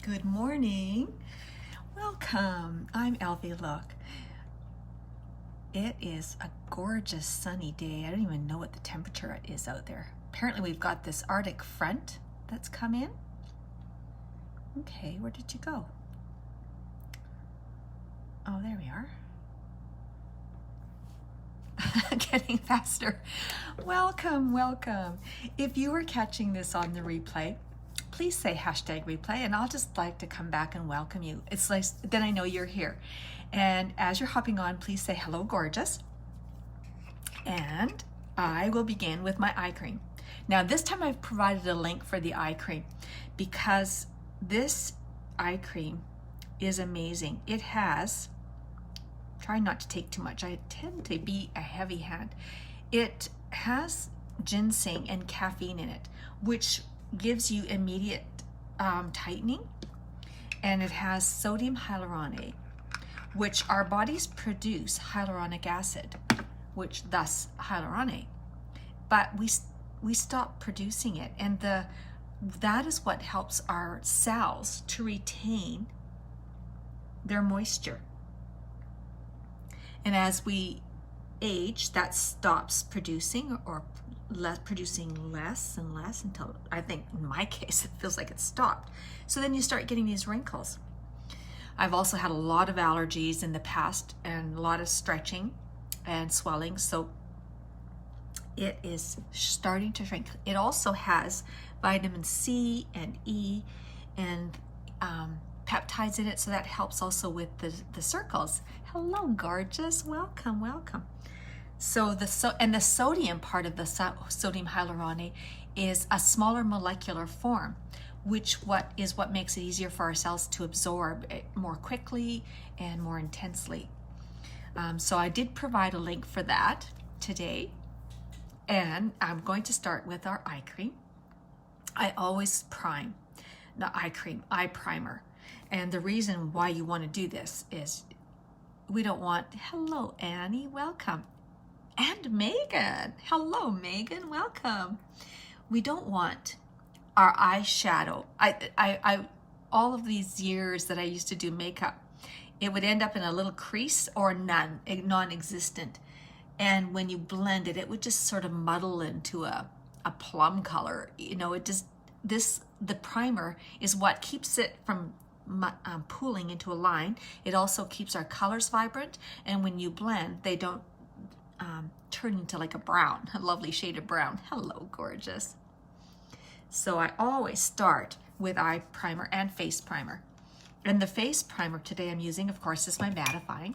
Good morning. Welcome. I'm Elvie. Look, it is a gorgeous sunny day. I don't even know what the temperature is out there. Apparently we've got this Arctic front that's come in. Okay, where did you go? Oh, there we are. Getting faster. Welcome, welcome. If you are catching this on the replay, please say #replay, and I'll just like to come back and welcome you. It's like, then I know you're here. And as you're hopping on, please say hello, gorgeous. And I will begin with my eye cream. Now this time I've provided a link for the eye cream because this eye cream is amazing. It has, try not to take too much. I tend to be a heavy hand. It has ginseng and caffeine in it, which gives you immediate tightening, and it has sodium hyaluronate, which our bodies produce hyaluronic acid, which thus hyaluronate, but we stop producing it, and that is what helps our cells to retain their moisture. And as we age, that stops producing or producing less and less until, I think in my case, it feels like it stopped. So then you start getting these wrinkles. I've also had a lot of allergies in the past and a lot of stretching and swelling. So it is starting to shrink. It also has vitamin C and E and peptides in it. So that helps also with the circles. Hello, gorgeous. Welcome, welcome. So the sodium part of the sodium hyaluronate is a smaller molecular form, which what makes it easier for our cells to absorb it more quickly and more intensely. So I did provide a link for that today, and I'm going to start with our eye cream. I always prime, not eye cream, eye primer. And the reason why you want to do this is we don't want, hello Annie, welcome. And Megan, hello Megan, welcome. We don't want our eyeshadow. I all of these years that I used to do makeup, it would end up in a little crease or none, non-existent. And when you blend it, it would just sort of muddle into a plum color. You know, it just, the primer is what keeps it from pooling into a line. It also keeps our colors vibrant, and when you blend, they don't turn into like a brown, a lovely shade of brown. Hello, gorgeous. So I always start with eye primer and face primer. And the face primer today I'm using, of course, is my mattifying.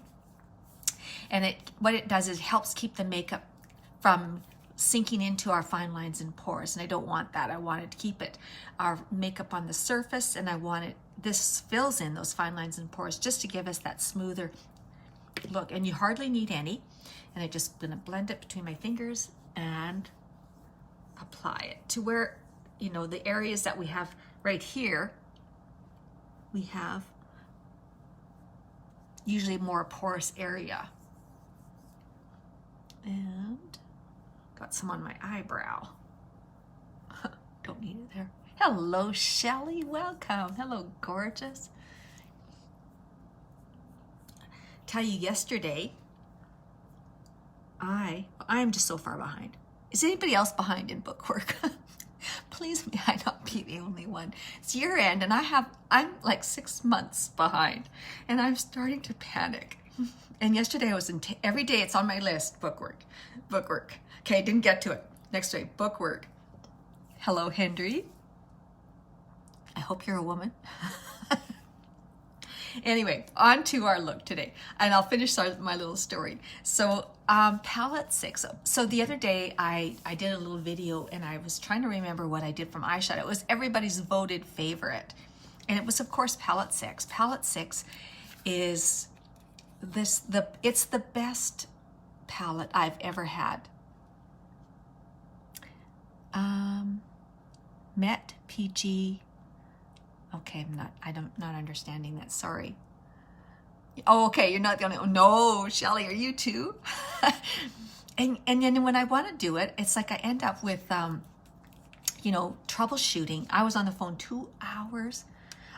And what it does is it helps keep the makeup from sinking into our fine lines and pores. And I don't want that. I wanted to keep our makeup on the surface, and this fills in those fine lines and pores just to give us that smoother look. And you hardly need any. And I'm just gonna blend it between my fingers and apply it to where, you know, the areas that we have right here, we have usually more porous area. And got some on my eyebrow. Don't need it there. Hello, Shelly, welcome. Hello, gorgeous. Tell you yesterday, I'm just so far behind. Is anybody else behind in bookwork? Please may I not be the only one. It's year end, and I'm like 6 months behind, and I'm starting to panic. And yesterday I was every day it's on my list, bookwork. Okay, didn't get to it. Next day, bookwork. Hello, Hendry. I hope you're a woman. Anyway, on to our look today, and I'll finish my little story. So palette 6. So the other day I did a little video, and I was trying to remember what I did from eyeshadow. It was everybody's voted favorite, and it was of course palette 6. Palette 6 is it's the best palette I've ever had. Met PG. Okay, I'm not understanding that, sorry. Oh, okay, you're not the only one. No, Shelly, are you too? and then when I want to do it, it's like I end up with, troubleshooting. I was on the phone 2 hours.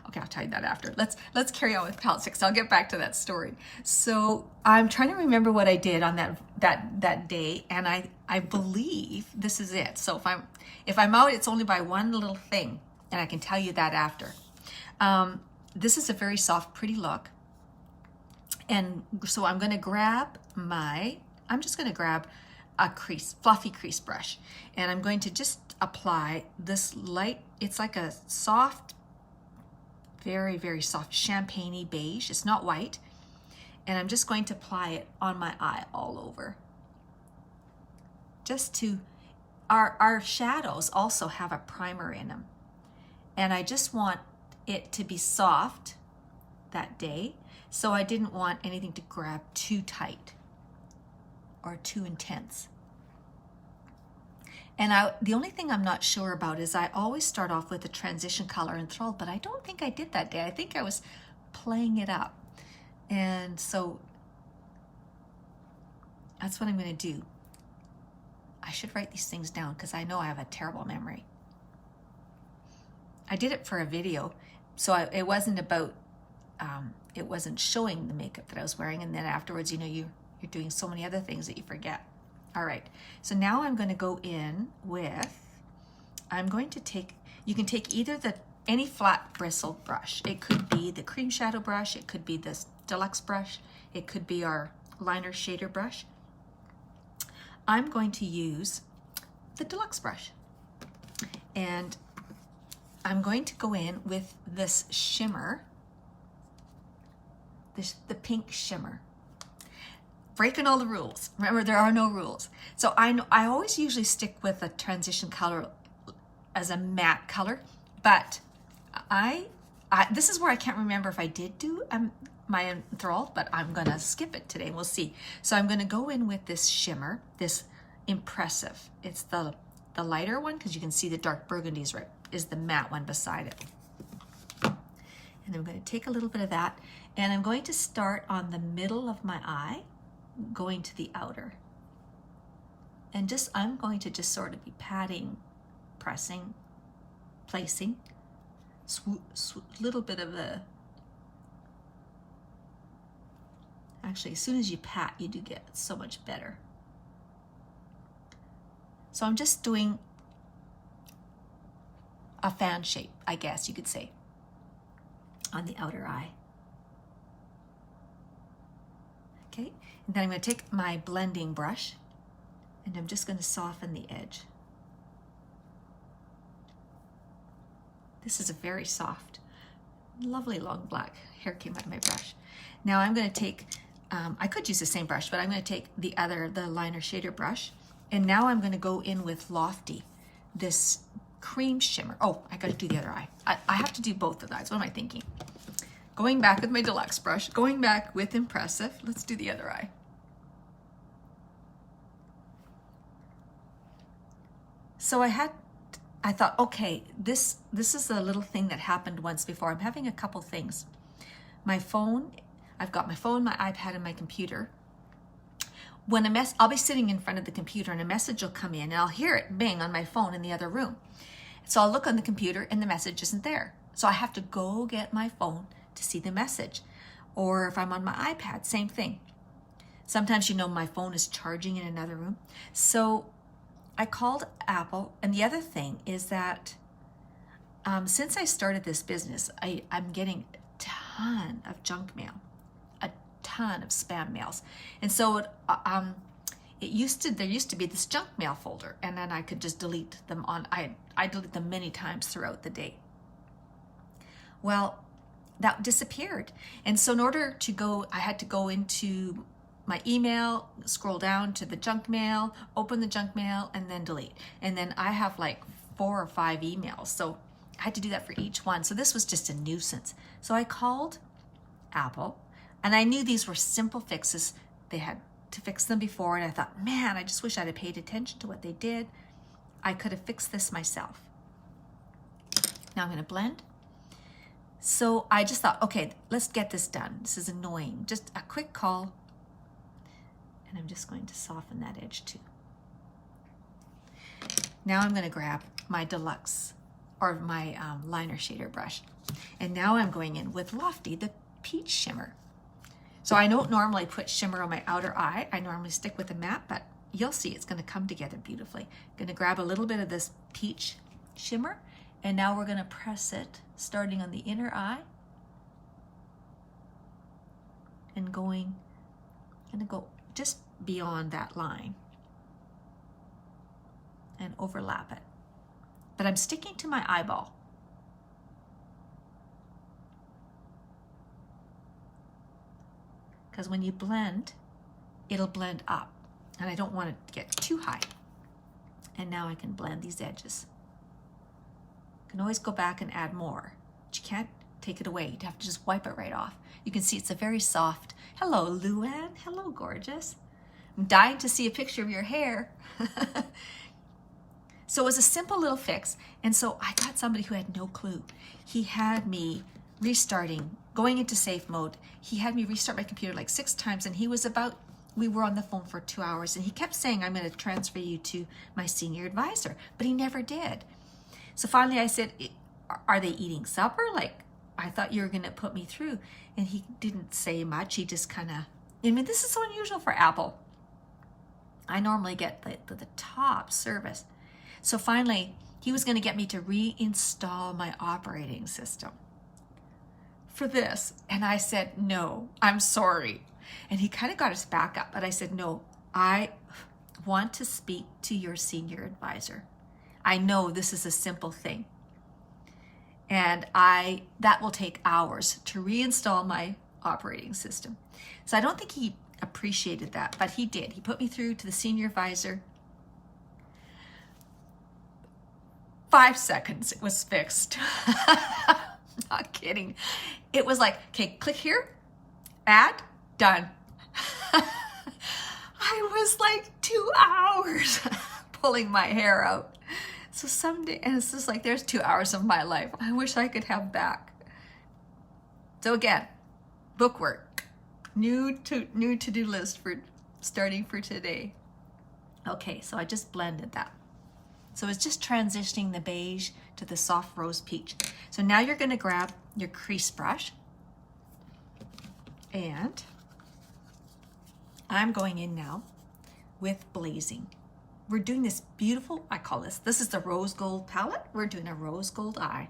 Okay, I'll tell you that after. Let's carry on with palette sticks. I'll get back to that story. So I'm trying to remember what I did on that day, and I believe this is it. So if I'm out, it's only by one little thing, and I can tell you that after. This is a very soft, pretty look, and so I'm going to grab I'm just going to grab a fluffy crease brush, and I'm going to just apply this light. It's like a soft, very, very soft champagne-y beige. It's not white. And I'm just going to apply it on my eye all over. Just to, our shadows also have a primer in them. And I just want it to be soft that day. So I didn't want anything to grab too tight or too intense. And the only thing I'm not sure about is I always start off with a transition color enthralled, but I don't think I did that day. I think I was playing it up. And so that's what I'm going to do. I should write these things down because I know I have a terrible memory. I did it for a video, so it wasn't about, it wasn't showing the makeup that I was wearing, and then afterwards, you know, you're doing so many other things that you forget. All right, so now I'm going to go in with, I'm going to take, you can take either any flat bristle brush. It could be the cream shadow brush, it could be this deluxe brush, it could be our liner shader brush. I'm going to use the deluxe brush, and I'm going to go in with this shimmer, the pink shimmer. Breaking all the rules. Remember, there are no rules. So I always usually stick with a transition color as a matte color, but this is where I can't remember if I did do my enthralled, but I'm gonna skip it today and we'll see. So I'm gonna go in with this shimmer, this Impressive. It's the lighter one because you can see the dark burgundy is the matte one beside it. And I'm gonna take a little bit of that, and I'm going to start on the middle of my eye, going to the outer, and I'm going to just sort of be patting, pressing, placing, little bit of actually, as soon as you pat, you do get so much better. So I'm just doing a fan shape, I guess you could say, on the outer eye. Okay, and then I'm going to take my blending brush, and I'm just going to soften the edge. This is a very soft, lovely long black hair came out of my brush. Now I'm going to take, I could use the same brush, but I'm going to take the liner shader brush, and now I'm going to go in with Lofty, this cream shimmer. Oh, I got to do the other eye. I have to do both of eyes. What am I thinking? Going back with my deluxe brush, going back with Impressive. Let's do the other eye. So I thought, okay, this is a little thing that happened once before. I'm having a couple things. My phone, I've got my phone, my iPad, and my computer. When I'll be sitting in front of the computer and a message will come in, and I'll hear it bing on my phone in the other room. So I'll look on the computer and the message isn't there. So I have to go get my phone to see the message. Or if I'm on my iPad, same thing. Sometimes, you know, my phone is charging in another room. So I called Apple, and the other thing is that since I started this business, I'm getting a ton of junk mail, a ton of spam mails. And so there used to be this junk mail folder, and then I could just delete them I delete them many times throughout the day. Well, that disappeared. And so in order to go, I had to go into my email, scroll down to the junk mail, open the junk mail, and then delete. And then I have like 4 or 5 emails. So I had to do that for each one. So this was just a nuisance. So I called Apple, and I knew these were simple fixes. They had to fix them before, and I thought, man, I just wish I'd have paid attention to what they did. I could have fixed this myself. Now I'm going to blend. So I just thought, okay, let's get this done. This is annoying. Just a quick call. And I'm just going to soften that edge too. Now I'm going to grab my deluxe or my liner shader brush. And now I'm going in with Lofty, the peach shimmer. So I don't normally put shimmer on my outer eye. I normally stick with a matte, but you'll see it's going to come together beautifully. I'm going to grab a little bit of this peach shimmer, and now we're going to press it starting on the inner eye and going to go just beyond that line and overlap it. But I'm sticking to my eyeball. Because when you blend, it'll blend up. And I don't want it to get too high. And now I can blend these edges. You can always go back and add more, but you can't take it away. You'd have to just wipe it right off. You can see it's a very soft. Hello, Luann. Hello, gorgeous. I'm dying to see a picture of your hair. So it was a simple little fix. And so I got somebody who had no clue. He had me restarting, going into safe mode. He had me restart my computer like 6 times, and we were on the phone for 2 hours, and he kept saying, I'm going to transfer you to my senior advisor, but he never did. So finally I said, are they eating supper? Like, I thought you were going to put me through. And he didn't say much. He just kind of, I mean, this is so unusual for Apple. I normally get the top service. So finally, he was going to get me to reinstall my operating system for this. And I said, no, I'm sorry. And he kind of got his back up, but I said, no, I want to speak to your senior advisor. I know this is a simple thing. And that will take hours to reinstall my operating system. So I don't think he appreciated that, but he did. He put me through to the senior advisor. 5 seconds, it was fixed. Not kidding. It was like, okay, click here, add, done. I was like 2 hours pulling my hair out. So someday, and it's just like, there's 2 hours of my life I wish I could have back. So again, bookwork, new to-do list for starting for today. Okay, so I just blended that. So it's just transitioning the beige to the soft rose peach. So now you're going to grab your crease brush, and I'm going in now with Blazing. We're doing this beautiful, I call this is the rose gold palette. We're doing a rose gold eye.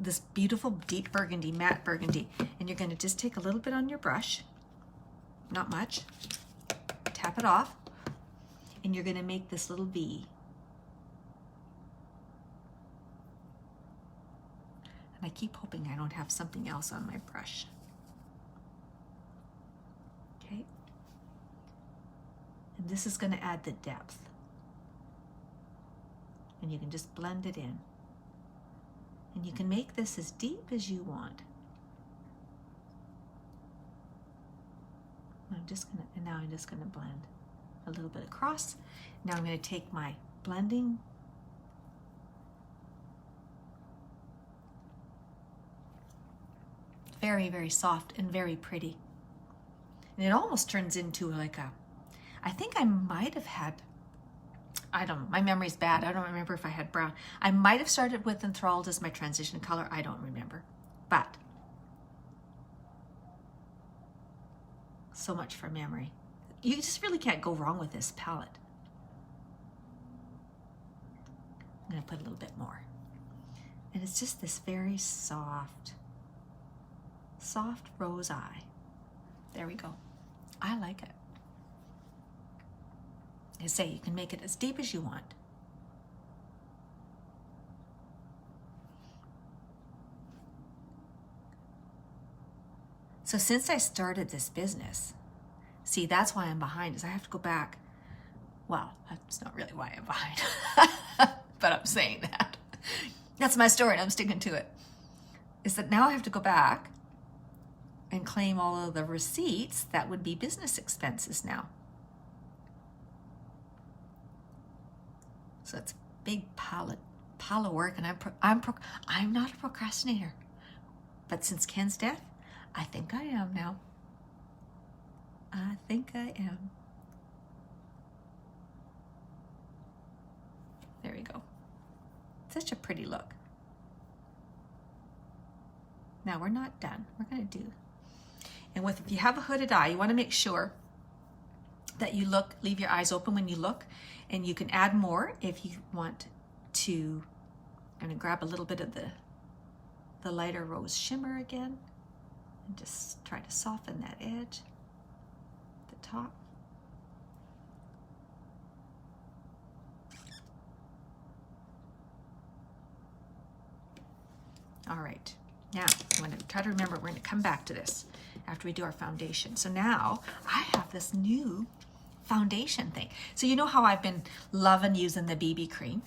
This beautiful deep burgundy, matte burgundy. And you're going to just take a little bit on your brush, not much, tap it off, and you're going to make this little V. And I keep hoping I don't have something else on my brush. Okay. And this is going to add the depth. And you can just blend it in. And you can make this as deep as you want. Now I'm just going to blend a little bit across. Now I'm going to take my blending very, very soft and very pretty. And it almost turns into like I think I might have had, I don't know, my memory's bad. I don't remember if I had brown. I might have started with Enthralled as my transition color. I don't remember. But so much for memory. You just really can't go wrong with this palette. I'm going to put a little bit more. And it's just this very soft rose eye. There we go. I like it. I say you can make it as deep as you want. So since I started this business, see, that's why I'm behind, is I have to go back. Well, that's not really why I'm behind, but I'm saying that. That's my story and I'm sticking to it. Is that now I have to go back and claim all of the receipts that would be business expenses now. So it's a big pile of work, and I'm not a procrastinator. But since Ken's death, I think I am now. I think I am. There we go. Such a pretty look. Now we're not done. We're going to do, and if you have a hooded eye, you want to make sure that you leave your eyes open when you look, and you can add more if you want to. I'm going to grab a little bit of the lighter rose shimmer again and just try to soften that edge at the top. All right, now I'm going to try to remember, we're going to come back to this after we do our foundation. So now I have this new foundation thing. So you know how I've been loving using the BB cream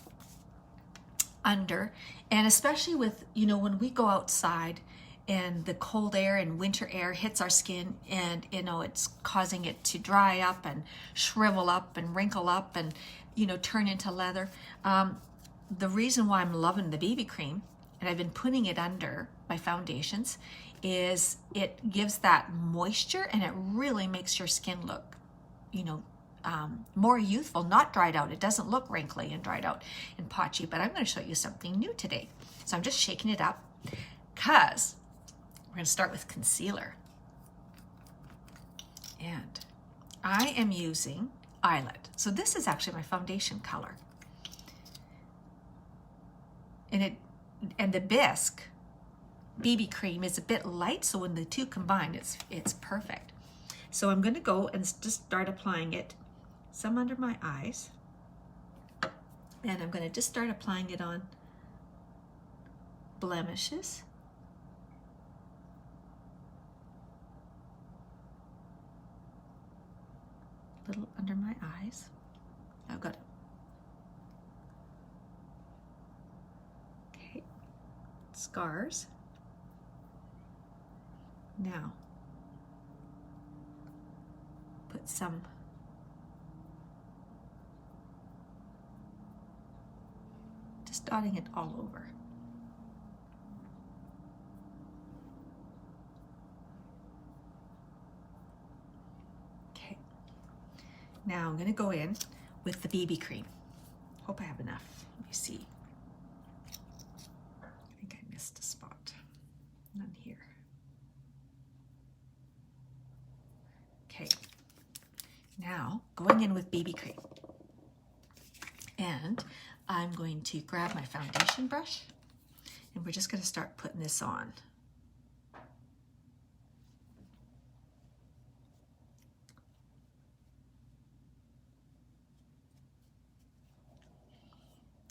under, and especially with, you know, when we go outside and the cold air and winter air hits our skin, and, you know, it's causing it to dry up and shrivel up and wrinkle up and, you know, turn into leather. The reason why I'm loving the BB cream, and I've been putting it under my foundations, is it gives that moisture, and it really makes your skin look, you know, more youthful, not dried out. It doesn't look wrinkly and dried out and patchy, but I'm going to show you something new today. So I'm just shaking it up because we're going to start with concealer. And I am using Eyelet. So this is actually my foundation color. And the Bisque BB cream is a bit light, so when the two combine, it's perfect. So I'm going to go and just start applying it, some under my eyes, and I'm going to just start applying it on blemishes. A little under my eyes. I've got it. Okay, scars. Now, put some just dotting it all over. Okay, now I'm going to go in with the BB cream. Hope I have enough. Let me see. I think I missed a spot. None here. Okay, now going in with BB cream, and I'm going to grab my foundation brush, and we're just going to start putting this on.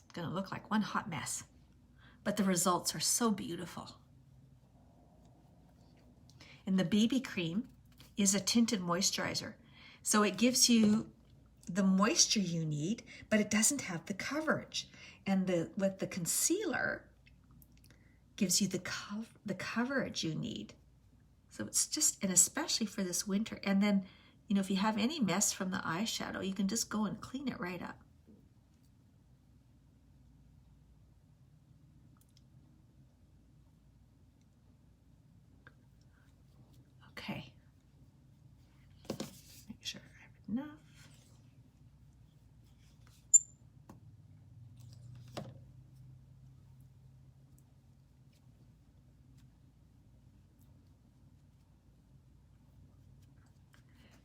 It's going to look like one hot mess, but the results are so beautiful. And the BB cream is a tinted moisturizer. So it gives you the moisture you need, but it doesn't have the coverage. And with the concealer gives you the coverage you need. So it's just, and especially for this winter. And then, you know, if you have any mess from the eyeshadow, you can just go and clean it right up. Okay. Make sure I have enough.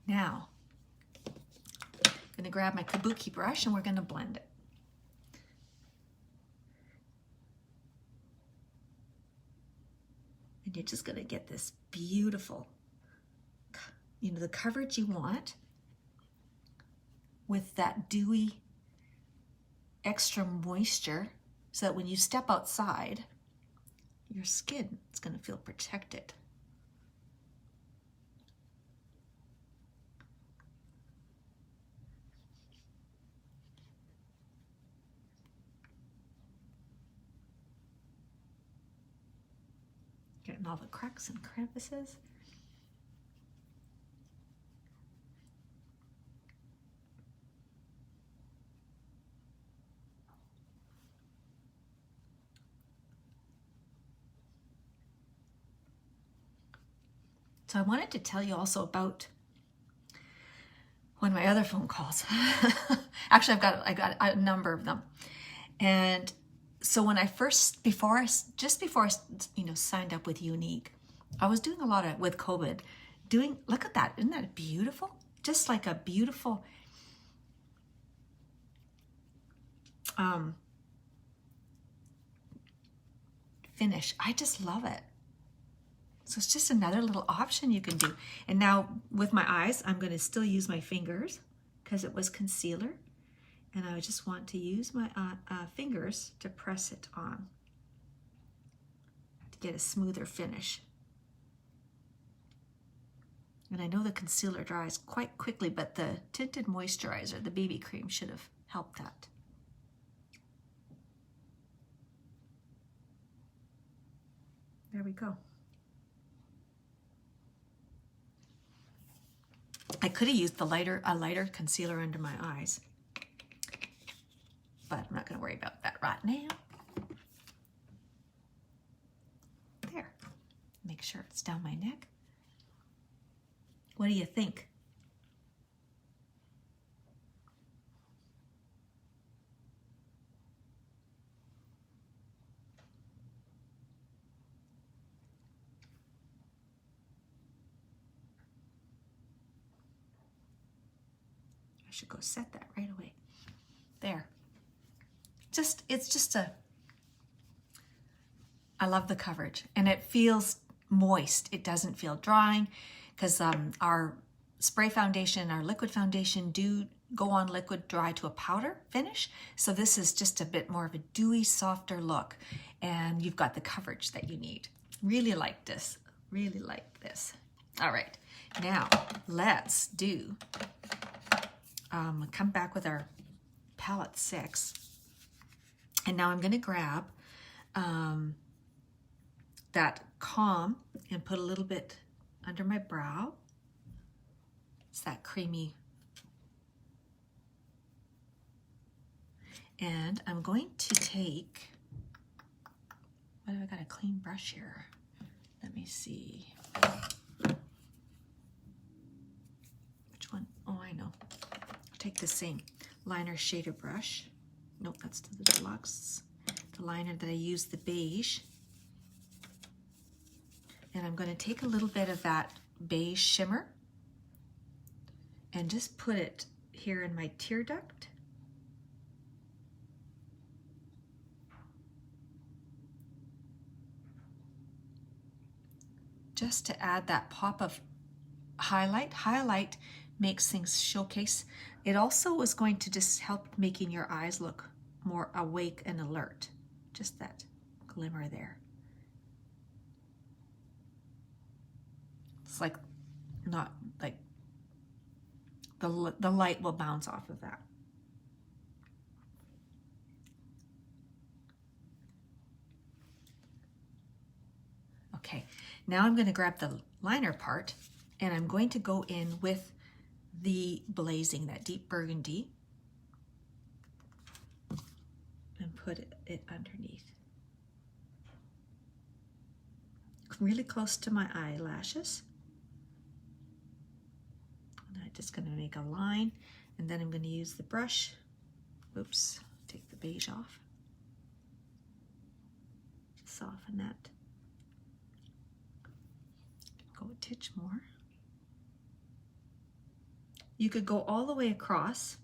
Now, I'm going to grab my kabuki brush and we're going to blend it. And you're just going to get this beautiful, you know, the coverage you want with that dewy extra moisture, so that when you step outside, your skin is going to feel protected. Getting all the cracks and crevices. So I wanted to tell you also about one of my other phone calls. Actually, I got a number of them. And So when I first, just before I, signed up with Unique, I was doing a lot of, with COVID, look at that, isn't that beautiful? Just like a beautiful, finish. I just love it. So it's just another little option you can do. And now with my eyes, I'm going to still use my fingers because it was concealer. And I just want to use my fingers to press it on to get a smoother finish. And I know the concealer dries quite quickly, but the tinted moisturizer, the BB cream, should have helped that. There we go. I could have used a lighter concealer under my eyes, but I'm not going to worry about that right now. There. Make sure it's down my neck. What do you think? I should go set that right away. There. It's just I love the coverage, and it feels moist. It doesn't feel drying, because our spray foundation, our liquid foundation do go on liquid dry to a powder finish. So this is just a bit more of a dewy, softer look, and you've got the coverage that you need. Really like this, really like this. All right, now let's do, come back with our palette 6. And now I'm gonna grab that Calm and put a little bit under my brow. It's that creamy. And I'm going to take, what have I got, a clean brush here? Let me see. Which one? Oh, I know. I'll take the same liner shader brush. Nope, that's the deluxe. The liner that I used, the beige. And I'm going to take a little bit of that beige shimmer and just put it here in my tear duct. Just to add that pop of highlight. Highlight makes things showcase. It also is going to just help making your eyes look more awake and alert. Just that glimmer there. It's like, not like, the light will bounce off of that. Okay, now I'm going to grab the liner part, and I'm going to go in with the Blazing, that deep burgundy, and put it underneath. Really close to my eyelashes. And I'm just going to make a line, and then I'm going to use the brush. Oops, take the beige off. Soften that. Go a titch more. You could go all the way across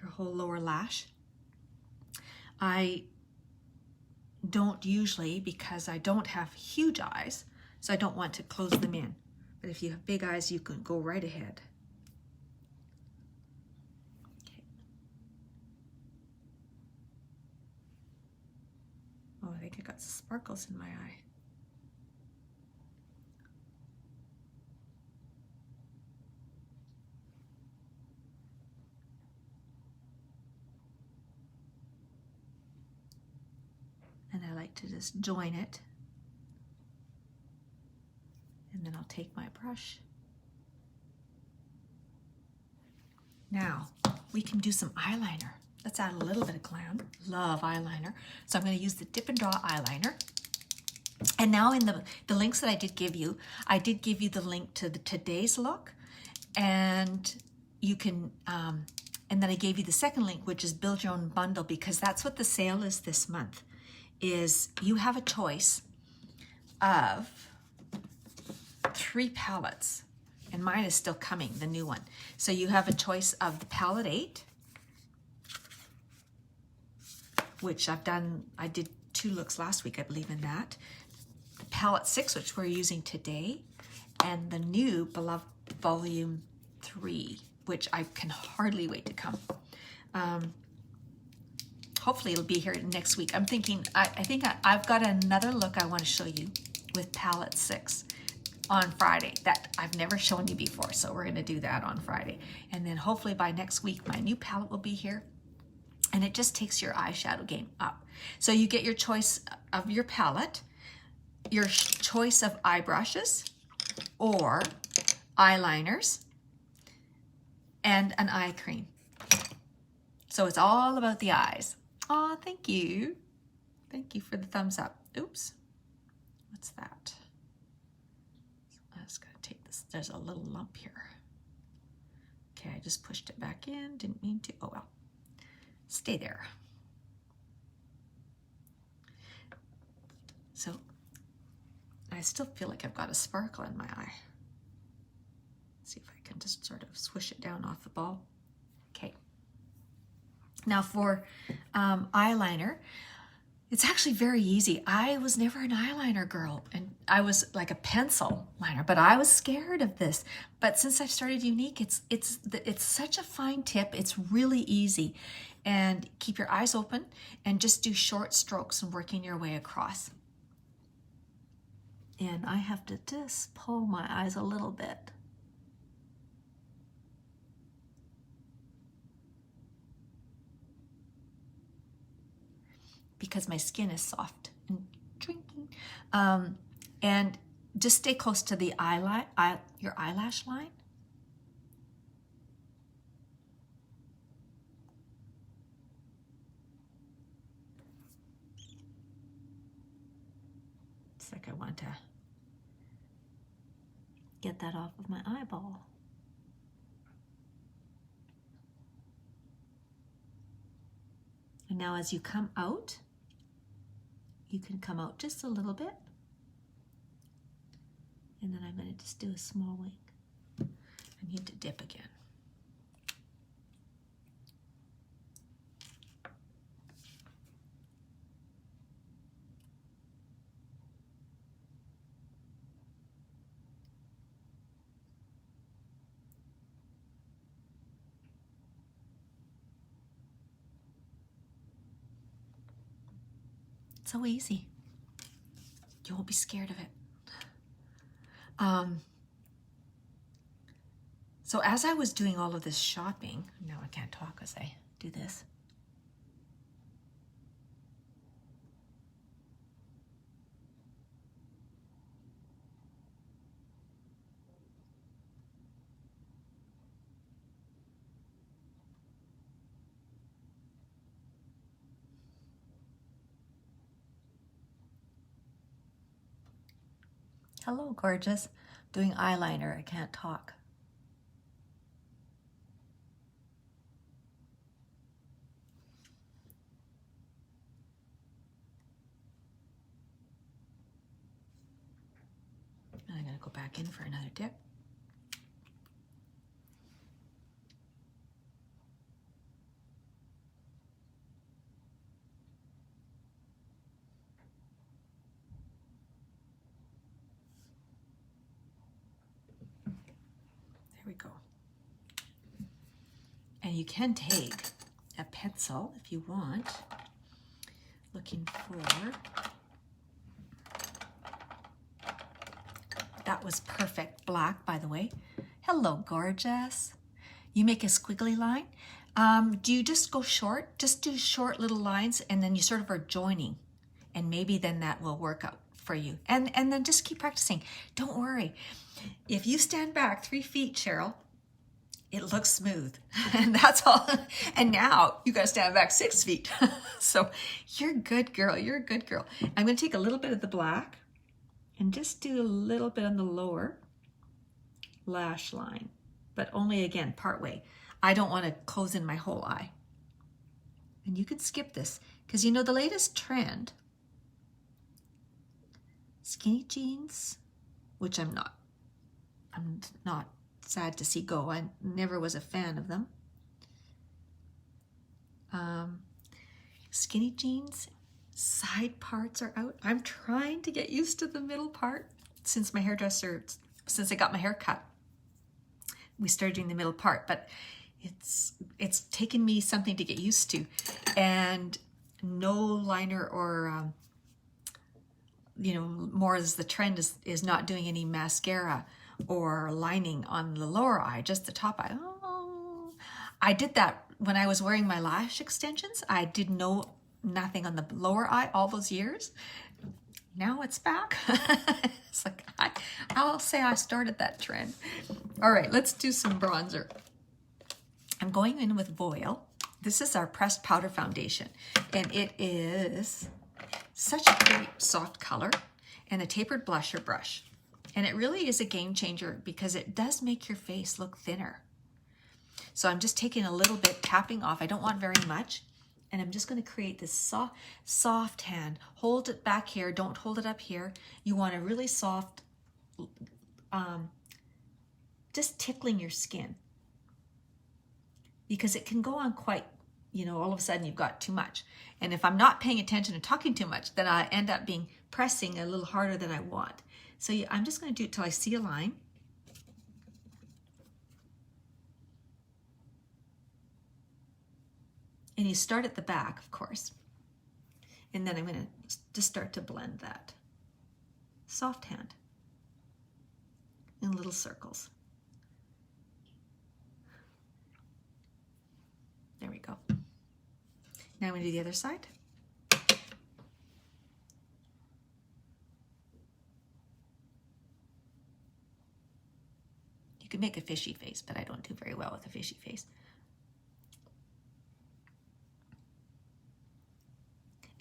your whole lower lash. I don't usually, because I don't have huge eyes, so I don't want to close them in. But if you have big eyes, you can go right ahead. Okay. Oh, I think I got some sparkles in my eye. And I like to just join it. And then I'll take my brush. Now, we can do some eyeliner. Let's add a little bit of glam. Love eyeliner. So I'm going to use the Dip and Draw eyeliner. And now in the links that I did give you the link to today's look. And you can And then I gave you the second link, which is build your own bundle, because that's what the sale is this month, is you have a choice of 3 palettes. And mine is still coming, the new one. So you have a choice of the palette 8, which I did 2 looks last week, I believe in that. The palette 6, which we're using today, and the new beloved volume 3, which I can hardly wait to come. Hopefully it'll be here next week. I'm thinking, I think I've got another look I want to show you with palette 6 on Friday that I've never shown you before. So we're going to do that on Friday. And then hopefully by next week, my new palette will be here. And it just takes your eyeshadow game up. So you get your choice of your palette, your choice of eye brushes or eyeliners, and an eye cream. So it's all about the eyes. Oh, thank you. Thank you for the thumbs up. Oops. What's that? I'm just gonna take this. There's a little lump here. Okay, I just pushed it back in. Didn't mean to. Oh well. Stay there. So I still feel like I've got a sparkle in my eye. Let's see if I can just sort of swish it down off the ball. Okay. Now for eyeliner, it's actually very easy. I was never an eyeliner girl, and I was like a pencil liner, but I was scared of this. But since I've started Unique, it's such a fine tip. It's really easy, and keep your eyes open and just do short strokes and working your way across. And I have to just pull my eyes a little bit. Because my skin is soft and drinking. And just stay close to the your eyelash line. It's like I want to get that off of my eyeball. And now as you come out, you can come out just a little bit. And then I'm going to just do a small wing. I need to dip again. So easy. You won't be scared of it. So as I was doing all of this shopping, now I can't talk as I do this. Hello, gorgeous. Doing eyeliner, I can't talk. And I'm going to go back in for another dip. We go. And you can take a pencil if you want, looking for, that was perfect black, by the way. Hello, gorgeous. You make a squiggly line. Do you just go short? Just do short little lines, and then you sort of are joining, and maybe then that will work out for you. And then just keep practicing. Don't worry. If you stand back 3 feet, Cheryl, it looks smooth. And that's all. And now you got to stand back 6 feet. So you're a good girl. You're a good girl. I'm going to take a little bit of the black and just do a little bit on the lower lash line, but only, again, part way. I don't want to close in my whole eye. And you can skip this because you know the latest trend, skinny jeans, which I'm not sad to see go. I never was a fan of them. Skinny jeans, side parts are out. I'm trying to get used to the middle part since I got my hair cut. We started doing the middle part, but it's taken me something to get used to. And no liner or, you know, more as the trend is not doing any mascara or lining on the lower eye, just the top eye. Oh, I did that when I was wearing my lash extensions. I did nothing on the lower eye all those years. Now it's back. It's like, I'll say I started that trend. All right, let's do some bronzer. I'm going in with Voile. This is our pressed powder foundation, and it is such a pretty soft color and a tapered blusher brush. And it really is a game changer because it does make your face look thinner. So I'm just taking a little bit, tapping off. I don't want very much. And I'm just going to create this soft hand. Hold it back here. Don't hold it up here. You want a really soft, just tickling your skin. Because it can go on quite, you know, all of a sudden you've got too much. And if I'm not paying attention and talking too much, then I end up pressing a little harder than I want. So I'm just going to do it till I see a line. And you start at the back, of course. And then I'm going to just start to blend that. Soft hand. In little circles. There we go. Now I'm going to do the other side. You could make a fishy face, but I don't do very well with a fishy face.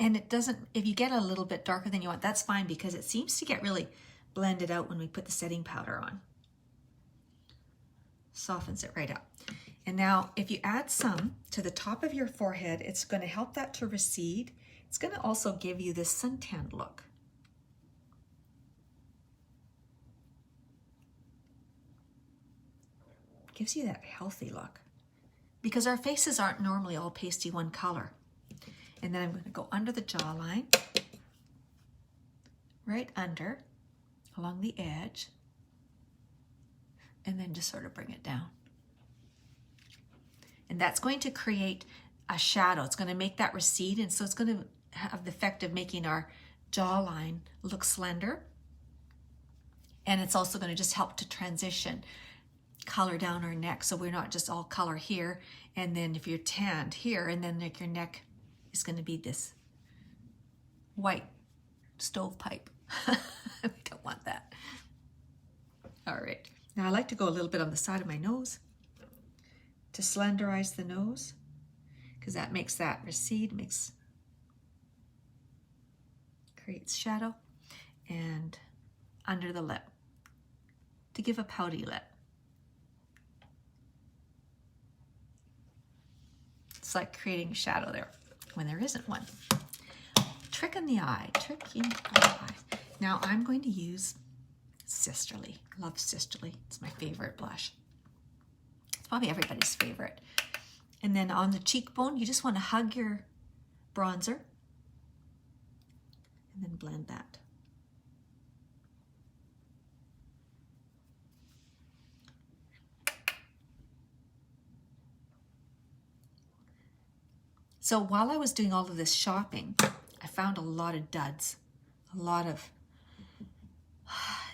And it doesn't, if you get a little bit darker than you want, that's fine because it seems to get really blended out when we put the setting powder on. Softens it right up. And now if you add some to the top of your forehead, it's going to help that to recede. It's going to also give you this suntanned look. Gives you that healthy look because our faces aren't normally all pasty one color. And then I'm going to go under the jawline, right under, along the edge, and then just sort of bring it down. And that's going to create a shadow. It's going to make that recede, and so it's going to have the effect of making our jawline look slender. And it's also going to just help to transition color down our neck, so we're not just all color here, and then if you're tanned here, and then like your neck is going to be this white stovepipe. We don't want that. All right. Now I like to go a little bit on the side of my nose to slenderize the nose because that makes that recede, creates shadow, and under the lip to give a pouty lip. It's like creating a shadow there when there isn't one. Trick in the eye, trick in the eye. Now I'm going to use Sisterly. I love Sisterly. It's my favorite blush. It's probably everybody's favorite. And then on the cheekbone, you just want to hug your bronzer and then blend that. So while I was doing all of this shopping, I found a lot of duds, a lot of,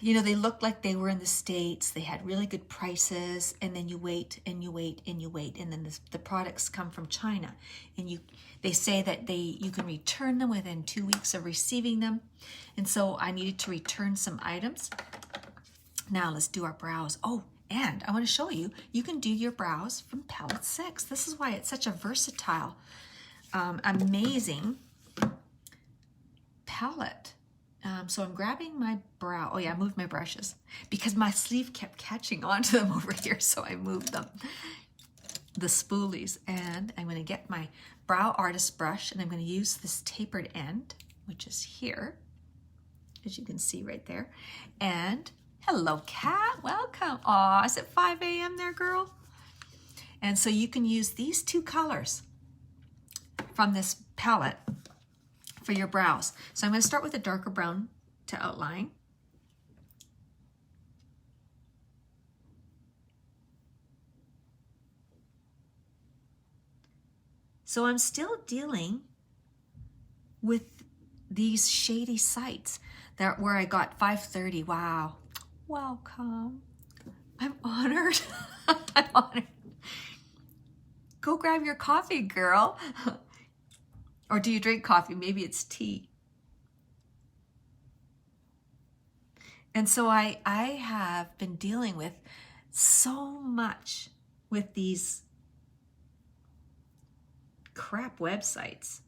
you know, they looked like they were in the States. They had really good prices, and then you wait and you wait and you wait, and then the products come from China, and they say that you can return them within 2 weeks of receiving them, and so I needed to return some items. Now let's do our brows. Oh, and I want to show you, you can do your brows from Palette 6. This is why it's such a versatile, amazing palette. So I'm grabbing my brow. Oh yeah, I moved my brushes because my sleeve kept catching onto them over here, so I moved them. the spoolies, and I'm going to get my brow artist brush, and I'm going to use this tapered end, which is here, as you can see right there. And hello, Kat, welcome. Aw, is it 5 a.m. there, girl? And so you can use these two colors from this palette for your brows. So I'm going to start with a darker brown to outline. So I'm still dealing with these shady sites that where I got 530. Wow. Welcome. I'm honored. I'm honored. Go grab your coffee, girl. Or do you drink coffee? Maybe it's tea. And so I have been dealing with so much with these crap websites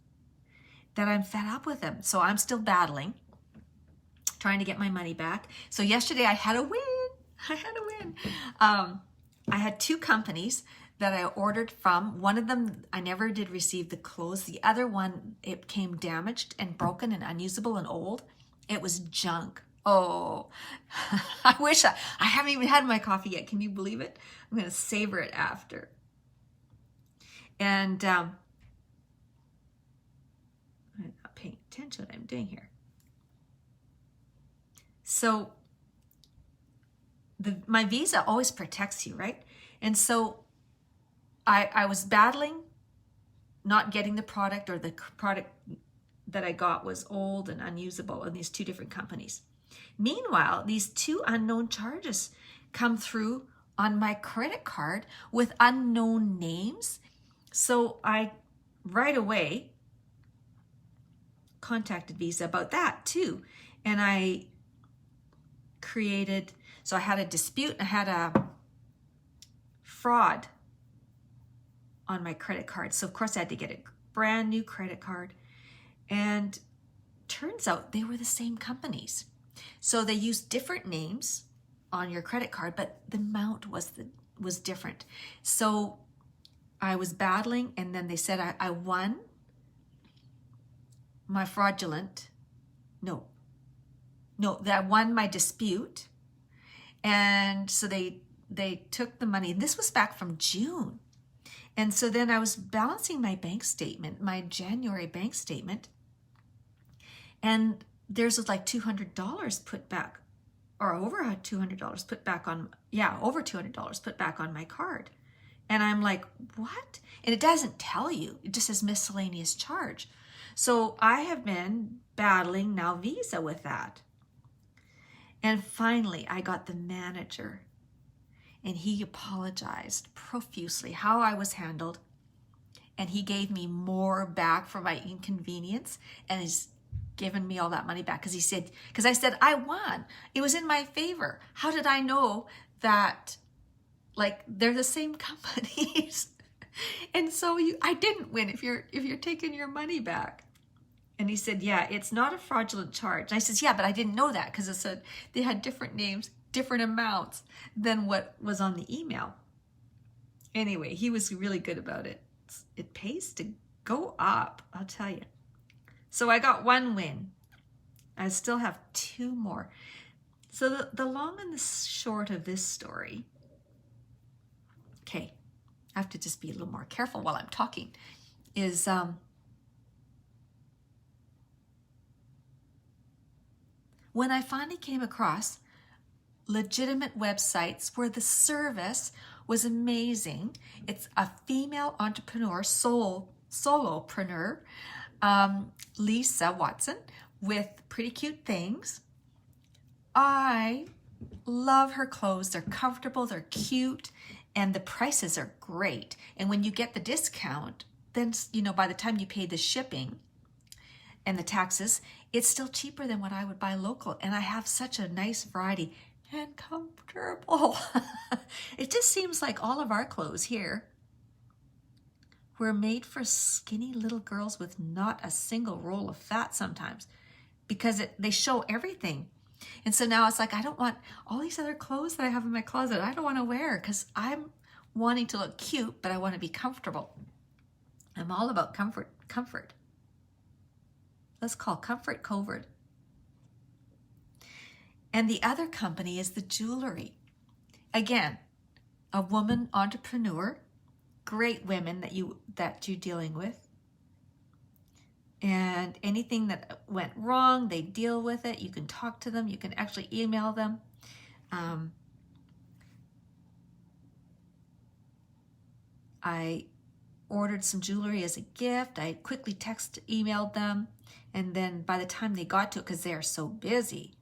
that I'm fed up with them. So I'm still battling, trying to get my money back. So yesterday I had a win. I had two companies that I ordered from. One of them, I never did receive the clothes. The other one, it came damaged and broken and unusable and old. It was junk. Oh, I wish I haven't even had my coffee yet. Can you believe it? I'm going to savor it after. And I'm not paying attention to what I'm doing here. So my visa always protects you, right? And so I was battling not getting the product, or the product that I got was old and unusable in these two different companies. Meanwhile, these two unknown charges come through on my credit card with unknown names. So I right away contacted Visa about that too. And I created, so I had a dispute, I had a fraud on my credit card. So of course I had to get a brand new credit card. And turns out they were the same companies. So they used different names on your credit card, but the amount was different. So I was battling, and then they said I won my fraudulent, that I won my dispute. And so they took the money. This was back from June. And so then I was balancing my bank statement, my January bank statement, and there's like $200 put back, or over $200 put back on, over $200 put back on my card. And I'm like, what? And it doesn't tell you, it just says miscellaneous charge. So I have been battling now Visa with that. And finally I got the manager, and he apologized profusely how I was handled. And he gave me more back for my inconvenience, and he's given me all that money back. Because I said, I won. It was in my favor. How did I know that, like, they're the same companies? And so I didn't win if you're taking your money back. And he said, yeah, it's not a fraudulent charge. And I said, yeah, but I didn't know that, because it said they had different names, different amounts than what was on the email. Anyway, he was really good about it. It pays to go up, I'll tell you. So I got one win. I still have two more. So the long and the short of this story, okay, I have to just be a little more careful while I'm talking, is when I finally came across legitimate websites where the service was amazing. It's a female entrepreneur, solopreneur, Lisa Watson, with pretty cute things. I love her clothes. They're comfortable, they're cute, and the prices are great. And when you get the discount, then, by the time you pay the shipping and the taxes, it's still cheaper than what I would buy local. And I have such a nice variety and comfortable. It just seems like all of our clothes here were made for skinny little girls with not a single roll of fat sometimes, because they show everything. And so now it's like, I don't want all these other clothes that I have in my closet, I don't want to wear, because I'm wanting to look cute, but I want to be comfortable. I'm all about comfort. Comfort. Let's call comfort covert. And the other company is the jewelry. Again, a woman entrepreneur, great women that you're dealing with. And anything that went wrong, they deal with it. You can talk to them. You can actually email them. I ordered some jewelry as a gift. I quickly emailed them. And then by the time they got to it, because they are so busy,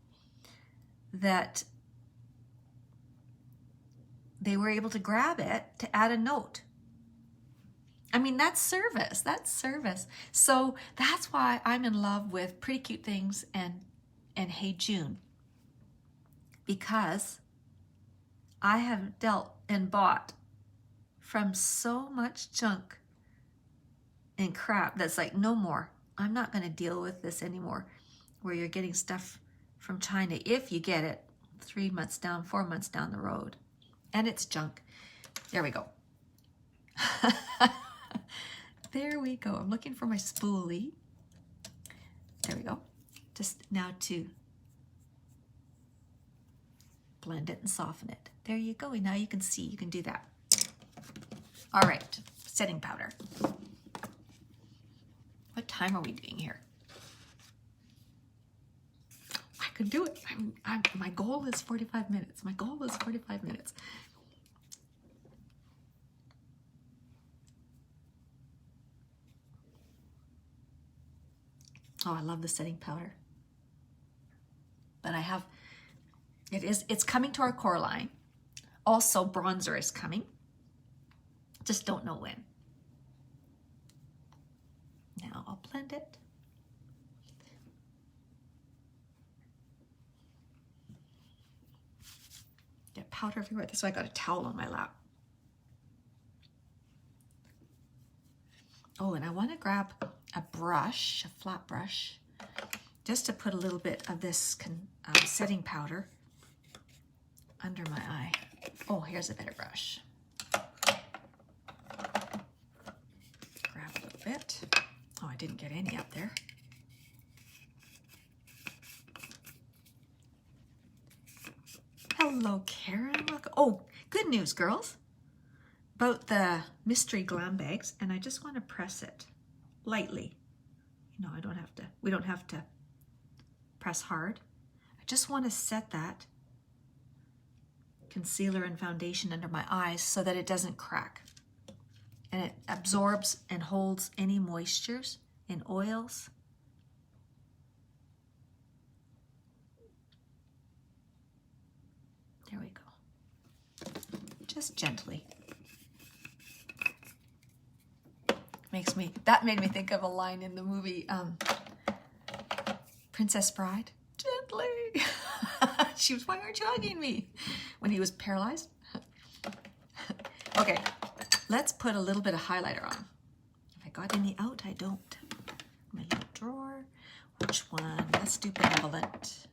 that they were able to grab it to add a note. I mean, that's service. That's service. So that's why I'm in love with Pretty Cute Things and Hey June. Because I have dealt and bought from so much junk and crap that's like, no more. I'm not going to deal with this anymore, where you're getting stuff from China, if you get it, 4 months down the road. And it's junk. There we go. There we go. I'm looking for my spoolie. There we go. Just now to blend it and soften it. There you go. Now you can see. You can do that. All right. Setting powder. What time are we doing here? I could do it. My goal is 45 minutes. My goal is 45 minutes. Oh, I love the setting powder. But it's coming to our core line. Also, bronzer is coming. Just don't know when. Now I'll blend it. Get powder everywhere. That's why I got a towel on my lap. Oh, and I want to grab a brush, a flat brush, just to put a little bit of this setting powder under my eye. Oh, here's a better brush. Grab a little bit. Oh, I didn't get any up there. Hello, Karen. Welcome. Oh, good news, girls, about the mystery glam bags, and I just want to press it lightly. You know, we don't have to press hard. I just want to set that concealer and foundation under my eyes so that it doesn't crack. And it absorbs and holds any moistures and oils. There we go. Just gently. That made me think of a line in the movie Princess Bride. Gently. She was, why aren't you hugging me? When he was paralyzed. Okay, let's put a little bit of highlighter on. If I got any out, I don't. My little drawer. Which one? Let's do Benevolent.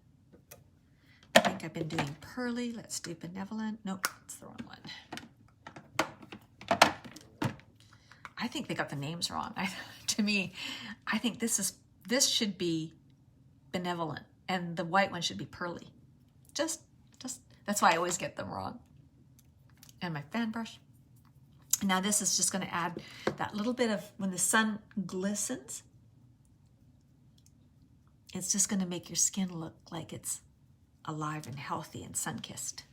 I think I've been doing Pearly. Let's do Benevolent. Nope, it's the wrong one. I think they got the names wrong. To me, I think this should be Benevolent, and the white one should be Pearly. Just that's why I always get them wrong. And my fan brush. Now this is just going to add that little bit of, when the sun glistens, it's just going to make your skin look like it's alive and healthy and sun-kissed.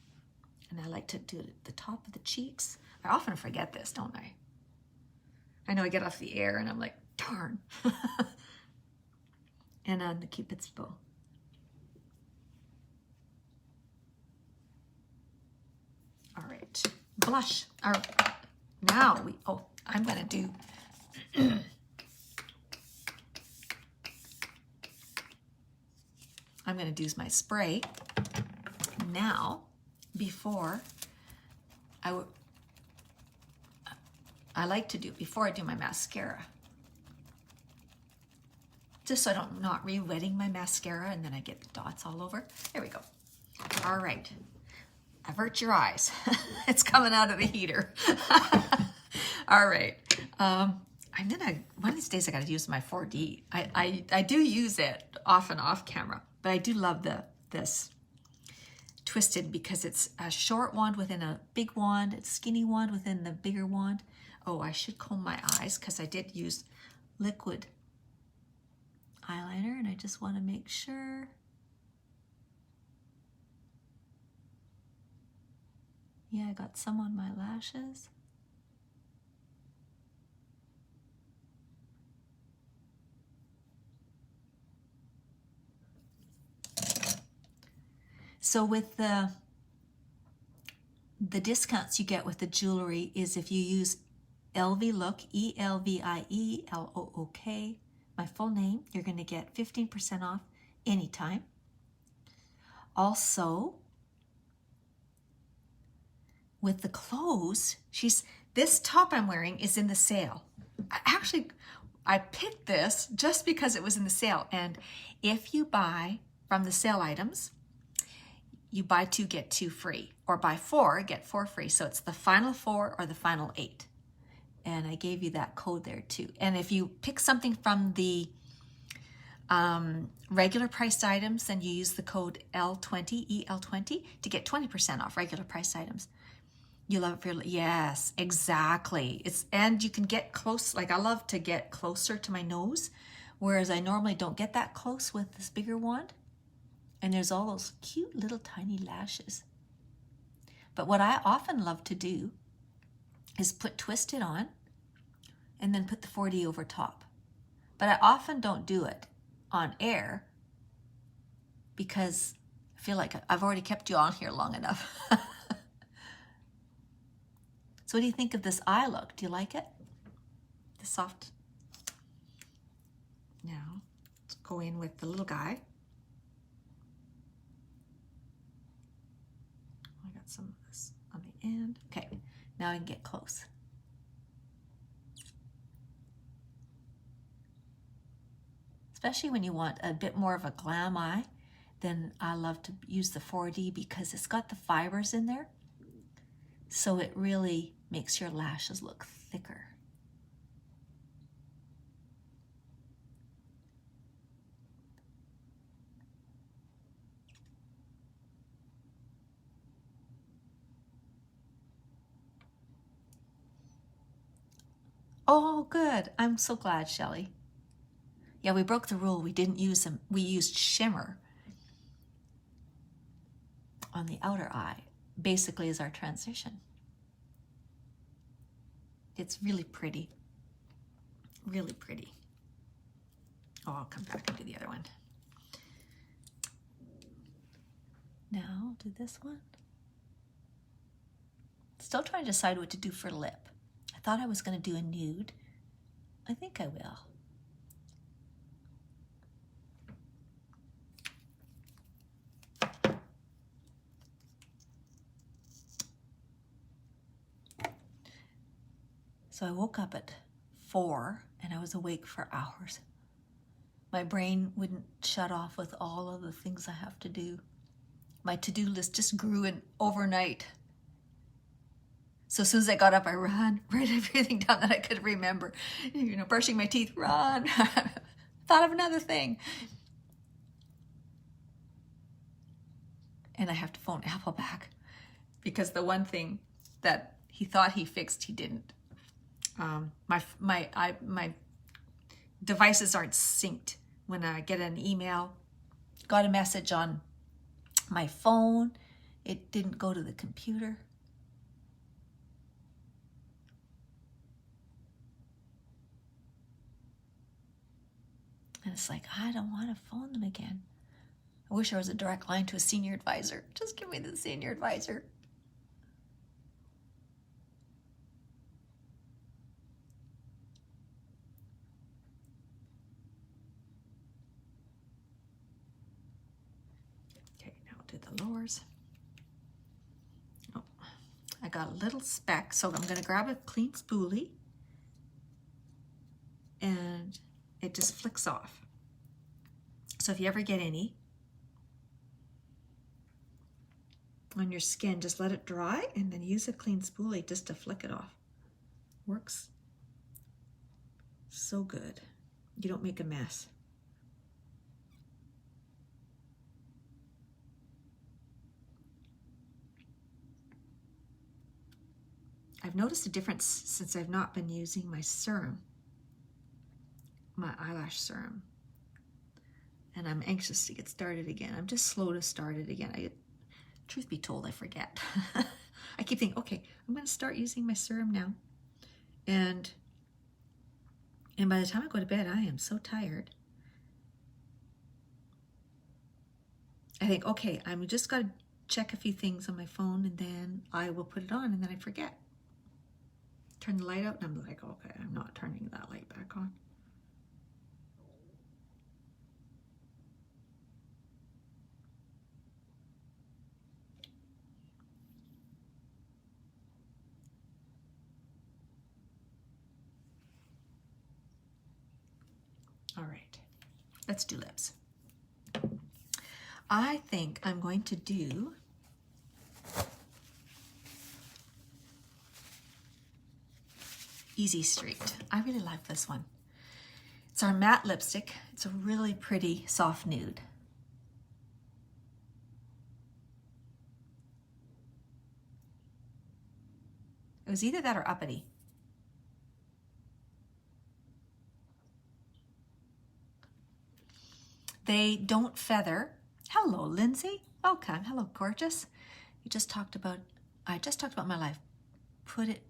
And I like to do it at the top of the cheeks. I often forget this, don't I? I know I get off the air and I'm like, darn. And on the Cupid's bow. All right, blush. Now I'm gonna do, I'm gonna use my spray now before I like to do before I do my mascara. Just so I'm not re-wetting my mascara and then I get the dots all over. There we go. All right. avert your eyes. It's coming out of the heater. All right. One of these days I gotta use my 4D. I do use it off and off camera, but I do love this twisted because it's a short wand within a big wand, it's a skinny wand within the bigger wand. Oh, I should comb my eyes because I did use liquid eyeliner and I just want to make sure. Yeah, I got some on my lashes. So with the discounts you get with the jewelry is if you use Elvie Look, ELVIE LOOK, my full name, you're going to get 15% off anytime. Also, with the clothes, this top I'm wearing is in the sale. I picked this just because it was in the sale. And if you buy from the sale items, you buy 2, get 2 free, or buy 4, get 4 free. So it's the final 4 or the final 8. And I gave you that code there too. And if you pick something from the regular priced items, then you use the code L20, EL20 to get 20% off regular priced items. You love it for yes, exactly. And you can get close, like I love to get closer to my nose, whereas I normally don't get that close with this bigger wand. And there's all those cute little tiny lashes. But what I often love to do is put Twisted on and then put the 4D over top. But I often don't do it on air because I feel like I've already kept you on here long enough. So what do you think of this eye look? Do you like it? The soft. Now, let's go in with the little guy. I got some of this on the end. Okay, now I can get close. Especially when you want a bit more of a glam eye, then I love to use the 4D because it's got the fibers in there. So it really makes your lashes look thicker. Oh, good. I'm so glad, Shelley. Yeah, we broke the rule. We didn't use them. We used shimmer on the outer eye, basically as our transition. It's really pretty. Really pretty. Oh, I'll come back and do the other one. Now I'll do this one. Still trying to decide what to do for lip. I thought I was going to do a nude. I think I will. So I woke up at 4 and I was awake for hours. My brain wouldn't shut off with all of the things I have to do. My to-do list just grew in overnight. So as soon as I got up, I ran, wrote everything down that I could remember. You know, brushing my teeth, run. Thought of another thing. And I have to phone Apple back because the one thing that he thought he fixed, he didn't. My devices aren't synced. When I get an email, got a message on my phone, it didn't go to the computer. And it's like, I don't want to phone them again. I wish there was a direct line to a senior advisor. Just give me the senior advisor. Okay, now I'll do the lowers. Oh, I got a little speck, so I'm going to grab a clean spoolie and it just flicks off. So if you ever get any, on your skin. Just let it dry and then use a clean spoolie just to flick it off. Works so good. You don't make a mess. I've noticed a difference since I've not been using my serum, my eyelash serum. And I'm anxious to get started again. I'm just slow to start it again. Truth be told, I forget. I keep thinking, okay, I'm going to start using my serum now. And by the time I go to bed, I am so tired. I think, okay, I'm just got to check a few things on my phone and then I will put it on, and then I forget. Turn the light out and I'm like, okay, I'm not turning that light back on. All right, let's do lips. I think I'm going to do Easy Street. I really like this one. It's our matte lipstick. It's a really pretty soft nude. It was either that or uppity. They don't feather. Hello, Lindsay. Welcome. Hello, gorgeous. I just talked about my life. Put it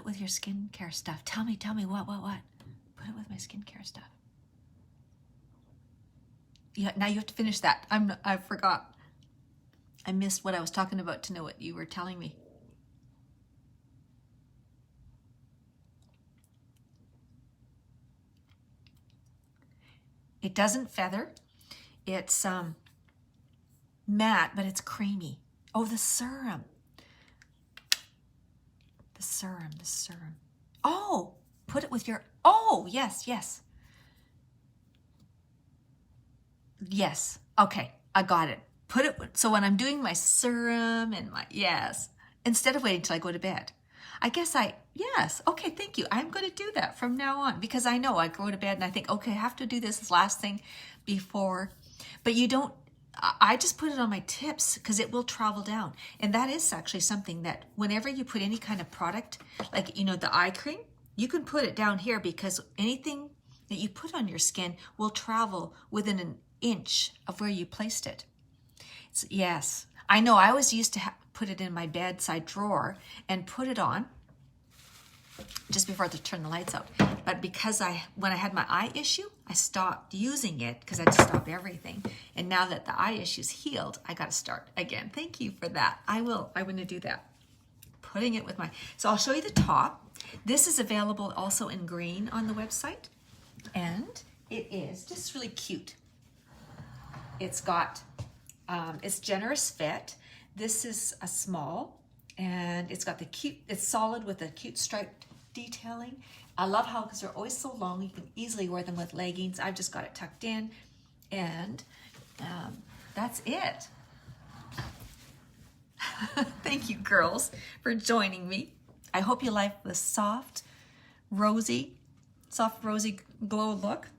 with your skincare stuff. Tell me what? Put it with my skincare stuff. Yeah, now you have to finish that. I forgot. I missed what I was talking about to know what you were telling me. It doesn't feather. It's matte, but it's creamy. Oh, the serum. The serum. Oh, put it with your, oh, yes. Yes, okay, I got it. Put it, so when I'm doing my serum and my, yes, instead of waiting till I go to bed. I guess yes, okay, thank you. I'm going to do that from now on because I know I go to bed and I think, okay, I have to do this last thing before, but you don't, I just put it on my tips because it will travel down. And that is actually something that whenever you put any kind of product, like, you know, the eye cream, you can put it down here because anything that you put on your skin will travel within an inch of where you placed it. Yes, I know. I always used to put it in my bedside drawer and put it on just before I turn the lights out. But because when I had my eye issue, I stopped using it because I had to stop everything. And now that the eye issue's healed, I got to start again. Thank you for that. I'm going to do that. Putting it with so I'll show you the top. This is available also in green on the website. And it is just really cute. It's got, it's generous fit. This is a small, and it's got the cute, it's solid with a cute striped detailing. I love how, because they're always so long, you can easily wear them with leggings. I've just got it tucked in, and that's it. Thank you, girls, for joining me. I hope you like the soft, rosy glow look.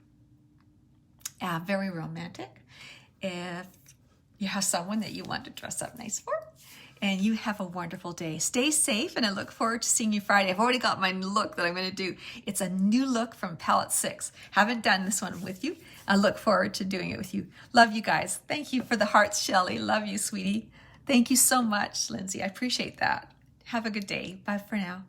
Very romantic. If you have someone that you want to dress up nice for, and you have a wonderful day. Stay safe, and I look forward to seeing you Friday. I've already got my look that I'm going to do. It's a new look from Palette 6. Haven't done this one with you. I look forward to doing it with you. Love you guys. Thank you for the hearts, Shelly. Love you, sweetie. Thank you so much, Lindsay. I appreciate that. Have a good day. Bye for now.